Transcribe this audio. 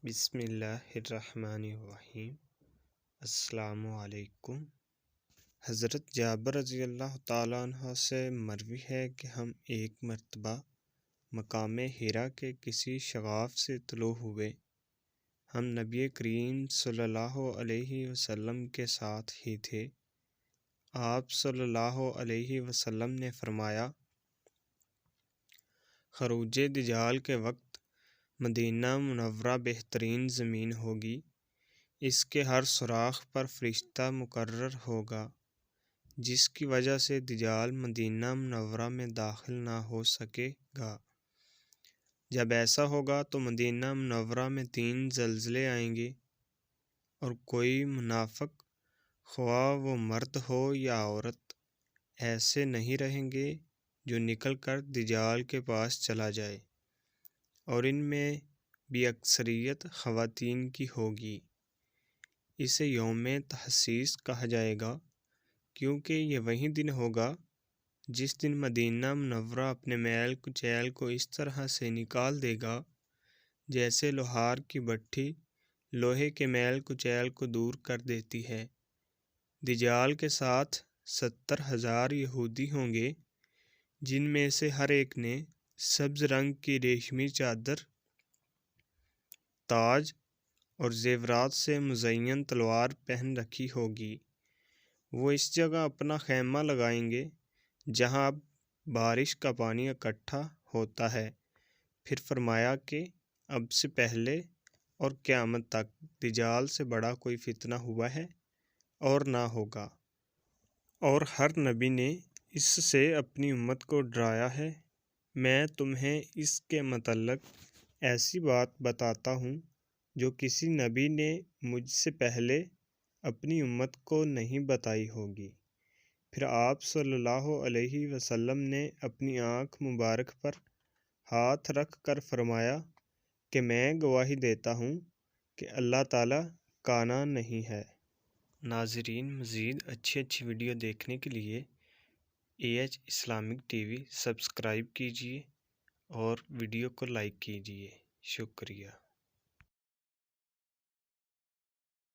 بسم اللہ الرحمن الرحیم۔ السلام علیکم۔ حضرت جابر رضی اللہ تعالیٰ عنہ سے مروی ہے کہ ہم ایک مرتبہ مقام حرا کے کسی شغاف سے طلوع ہوئے۔ ہم نبی کریم صلی اللہ علیہ وسلم کے ساتھ ہی تھے۔ آپ صلی اللہ علیہ وسلم نے فرمایا، خروج دجال کے وقت مدینہ منورہ بہترین زمین ہوگی۔ اس کے ہر سوراخ پر فرشتہ مقرر ہوگا، جس کی وجہ سے دجال مدینہ منورہ میں داخل نہ ہو سکے گا۔ جب ایسا ہوگا تو مدینہ منورہ میں 3 زلزلے آئیں گے، اور کوئی منافق، خواہ وہ مرد ہو یا عورت، ایسے نہیں رہیں گے جو نکل کر دجال کے پاس چلا جائے، اور ان میں بھی اکثریت خواتین کی ہوگی۔ اسے یوم تحسیس کہا جائے گا، کیونکہ یہ وہی دن ہوگا جس دن مدینہ منورہ اپنے میل کچیل کو اس طرح سے نکال دے گا جیسے لوہار کی بھٹی لوہے کے میل کچیل کو دور کر دیتی ہے۔ دجال کے ساتھ 70,000 یہودی ہوں گے، جن میں سے ہر ایک نے سبز رنگ کی ریشمی چادر، تاج اور زیورات سے مزین تلوار پہن رکھی ہوگی۔ وہ اس جگہ اپنا خیمہ لگائیں گے جہاں اب بارش کا پانی اکٹھا ہوتا ہے۔ پھر فرمایا کہ اب سے پہلے اور قیامت تک دجال سے بڑا کوئی فتنہ ہوا ہے اور نہ ہوگا، اور ہر نبی نے اس سے اپنی امت کو ڈرایا ہے۔ میں تمہیں اس کے متعلق ایسی بات بتاتا ہوں جو کسی نبی نے مجھ سے پہلے اپنی امت کو نہیں بتائی ہوگی۔ پھر آپ صلی اللہ علیہ وسلم نے اپنی آنکھ مبارک پر ہاتھ رکھ کر فرمایا کہ میں گواہی دیتا ہوں کہ اللہ تعالیٰ کانا نہیں ہے۔ ناظرین، مزید اچھی ویڈیو دیکھنے کے لیے AH اسلامک TV سبسکرائب کیجیے اور ویڈیو کو لائک کیجیے۔ شکریہ۔